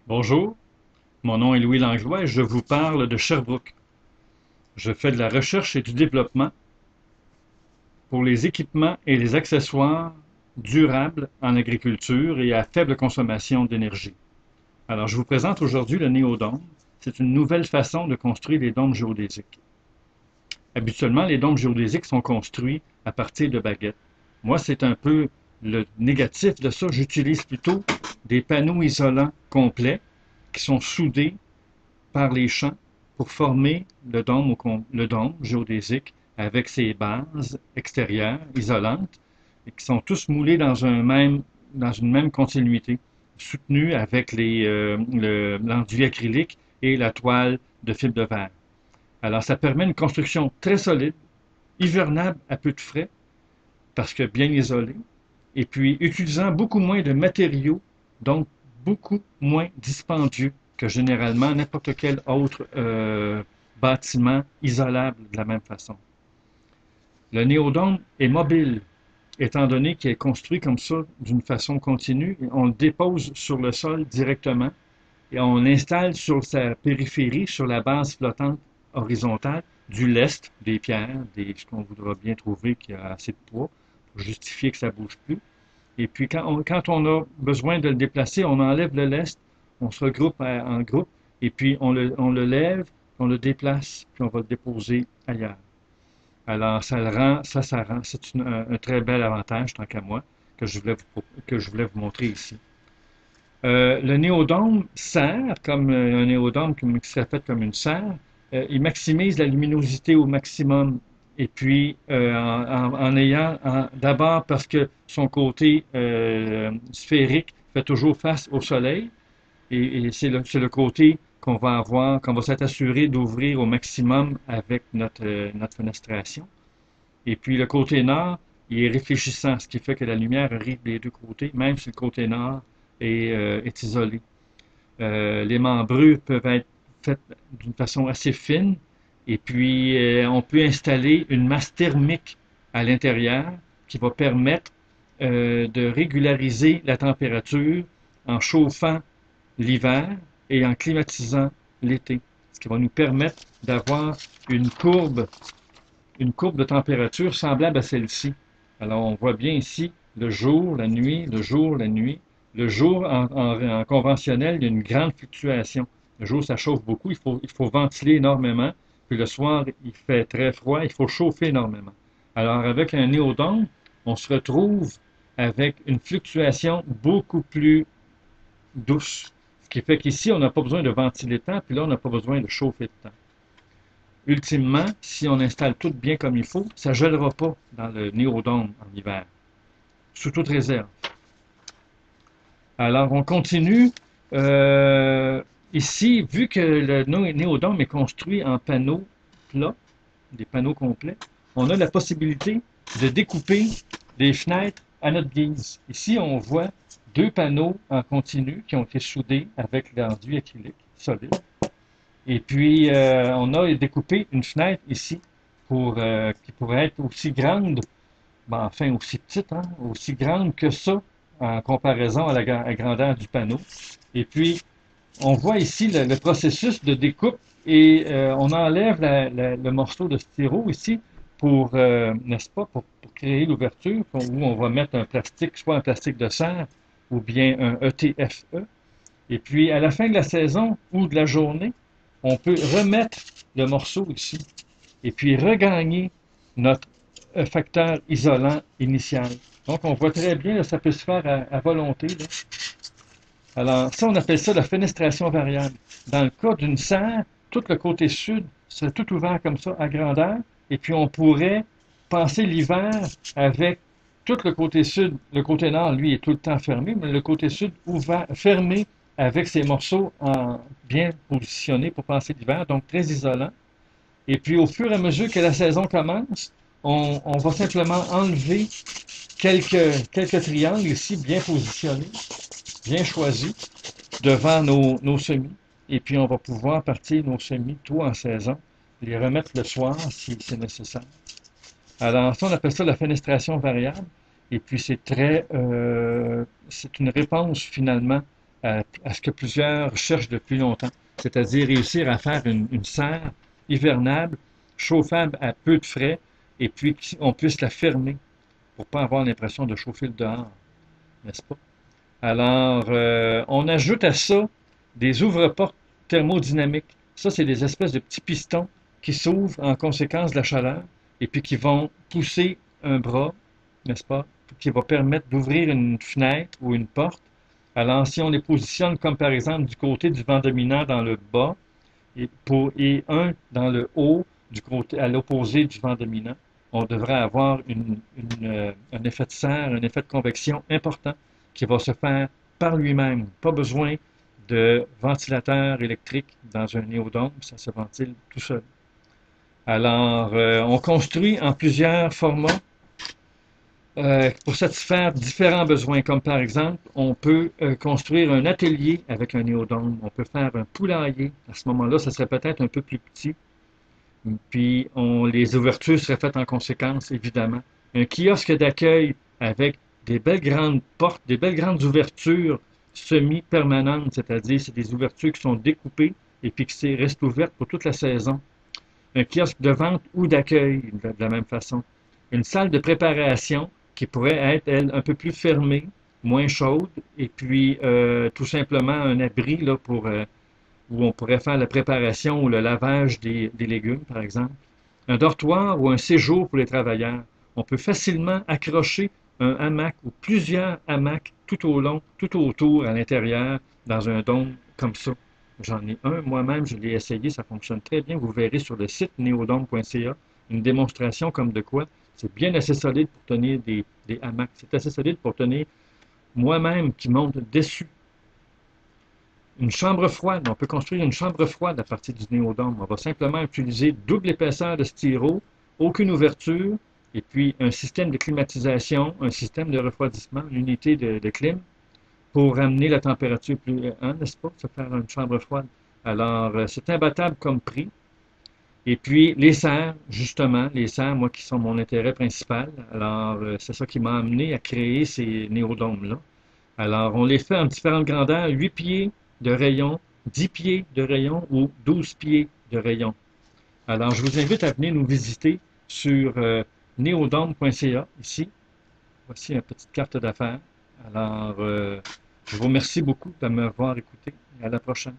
Bonjour, mon nom est Louis Langlois et je vous parle de Sherbrooke. Je fais de la recherche et du développement pour les équipements et les accessoires durables en agriculture et à faible consommation d'énergie. Alors, je vous présente aujourd'hui le néodôme. C'est une nouvelle façon de construire les dômes géodésiques. Habituellement, les dômes géodésiques sont construits à partir de baguettes. Moi, c'est un peu le négatif de ça. J'utilise plutôt des panneaux isolants complets qui sont soudés par les champs pour former le dôme géodésique avec ses bases extérieures isolantes et qui sont tous moulés dans une même continuité, soutenus avec l'enduit acrylique et la toile de fibre de verre. Alors, ça permet une construction très solide, hivernable à peu de frais, parce que bien isolée, et puis utilisant beaucoup moins de matériaux, donc beaucoup moins dispendieux que généralement n'importe quel autre bâtiment isolable de la même façon. Le néodôme est mobile, étant donné qu'il est construit comme ça d'une façon continue. On le dépose sur le sol directement et on l'installe sur sa périphérie, sur la base flottante horizontale, du lest, des pierres, ce qu'on voudra bien trouver qui a assez de poids pour justifier que ça ne bouge plus. Et puis quand on a besoin de le déplacer, on enlève le lest, on se regroupe en groupe, et puis on le lève, on le déplace, puis on va le déposer ailleurs. Alors ça rend, c'est un très bel avantage, tant qu'à moi, que je voulais vous montrer ici. Le néodôme sert, comme un néodôme qui serait fait comme une serre, il maximise la luminosité au maximum. Et puis, en ayant, d'abord parce que son côté sphérique fait toujours face au soleil, et c'est le côté qu'on va avoir, qu'on va s'être assuré d'ouvrir au maximum avec notre fenestration. Et puis, le côté nord, il est réfléchissant, ce qui fait que la lumière arrive des deux côtés, même si le côté nord est isolé. Les membrures peuvent être faites d'une façon assez fine et puis on peut installer une masse thermique à l'intérieur qui va permettre de régulariser la température en chauffant l'hiver et en climatisant l'été, ce qui va nous permettre d'avoir une courbe de température semblable à celle-ci. Alors on voit bien ici le jour, la nuit, le jour, la nuit. Le jour, en conventionnel, il y a une grande fluctuation. Le jour, ça chauffe beaucoup, il faut ventiler énormément. Puis le soir, il fait très froid, il faut chauffer énormément. Alors avec un néodôme, on se retrouve avec une fluctuation beaucoup plus douce. Ce qui fait qu'ici, on n'a pas besoin de ventiler tant, puis là, on n'a pas besoin de chauffer de temps. Ultimement, si on installe tout bien comme il faut, ça ne gèlera pas dans le néodôme en hiver, sous toute réserve. Alors, on continue. Ici, vu que le néodôme est construit en panneaux plats, des panneaux complets, on a la possibilité de découper des fenêtres à notre guise. Ici, on voit deux panneaux en continu qui ont été soudés avec l'enduit acrylique solide. Et puis, on a découpé une fenêtre ici qui pourrait être aussi grande, ben, enfin aussi petite, hein, aussi grande que ça en comparaison à la grandeur du panneau. Et puis, on voit ici le processus de découpe et on enlève le morceau de styro ici pour, n'est-ce pas, pour créer l'ouverture où on va mettre un plastique, soit un plastique de serre ou bien un ETFE. Et puis, à la fin de la saison ou de la journée, on peut remettre le morceau ici et puis regagner notre facteur isolant initial. Donc, on voit très bien, là, ça peut se faire à volonté. Là. Alors, ça, on appelle ça la fenestration variable. Dans le cas d'une serre, tout le côté sud serait tout ouvert comme ça, à grandeur, et puis on pourrait passer l'hiver avec tout le côté sud. Le côté nord, lui, est tout le temps fermé, mais le côté sud ouvert, fermé, avec ses morceaux bien positionnés pour passer l'hiver, donc très isolant. Et puis, au fur et à mesure que la saison commence, on va simplement enlever quelques triangles ici bien positionnés, bien choisis, devant nos semis. Et puis, on va pouvoir partir nos semis tôt en saison, les remettre le soir si c'est nécessaire. Alors, ça, on appelle ça la fenestration variable. Et puis, c'est une réponse finalement à ce que plusieurs cherchent depuis longtemps, c'est-à-dire réussir à faire une serre hivernable, chauffable à peu de frais, et puis qu'on puisse la fermer pour ne pas avoir l'impression de chauffer le dehors, n'est-ce pas? Alors, on ajoute à ça des ouvre-portes thermodynamiques. Ça, c'est des espèces de petits pistons qui s'ouvrent en conséquence de la chaleur et puis qui vont pousser un bras, n'est-ce pas, qui va permettre d'ouvrir une fenêtre ou une porte. Alors, si on les positionne comme par exemple du côté du vent dominant dans le bas et un dans le haut du côté à l'opposé du vent dominant, on devrait avoir un effet de serre, un effet de convection important qui va se faire par lui-même. Pas besoin de ventilateur électrique dans un néodôme, ça se ventile tout seul. Alors, on construit en plusieurs formats pour satisfaire différents besoins, comme par exemple, on peut construire un atelier avec un néodôme, on peut faire un poulailler. À ce moment-là, ça serait peut-être un peu plus petit, puis les ouvertures seraient faites en conséquence, évidemment. Un kiosque d'accueil avec des belles grandes portes, des belles grandes ouvertures semi-permanentes, c'est-à-dire c'est des ouvertures qui sont découpées et puis qui restent ouvertes pour toute la saison. Un kiosque de vente ou d'accueil, de la même façon. Une salle de préparation qui pourrait être, elle, un peu plus fermée, moins chaude, et puis tout simplement un abri là, où on pourrait faire la préparation ou le lavage des légumes, par exemple. Un dortoir ou un séjour pour les travailleurs. On peut facilement accrocher un hamac ou plusieurs hamacs tout au long, tout autour, à l'intérieur, dans un dôme comme ça. J'en ai un moi-même, je l'ai essayé, ça fonctionne très bien. Vous verrez sur le site neodome.ca une démonstration comme de quoi c'est bien assez solide pour tenir des hamacs. C'est assez solide pour tenir moi-même qui monte dessus. Une chambre froide, on peut construire une chambre froide à partir du néodôme. On va simplement utiliser double épaisseur de styro, aucune ouverture, et puis un système de climatisation, un système de refroidissement, une unité de clim, pour ramener la température plus, n'est-ce pas, se faire une chambre froide. Alors, c'est imbattable comme prix. Et puis, les serres, justement, les serres, moi, qui sont mon intérêt principal. Alors, c'est ça qui m'a amené à créer ces néodômes-là. Alors, on les fait en différentes grandeurs, 8 pieds de rayon, 10 pieds de rayon ou 12 pieds de rayon. Alors, je vous invite à venir nous visiter sur neodome.ca, ici. Voici une petite carte d'affaires. Alors, je vous remercie beaucoup de m'avoir écouté et à la prochaine.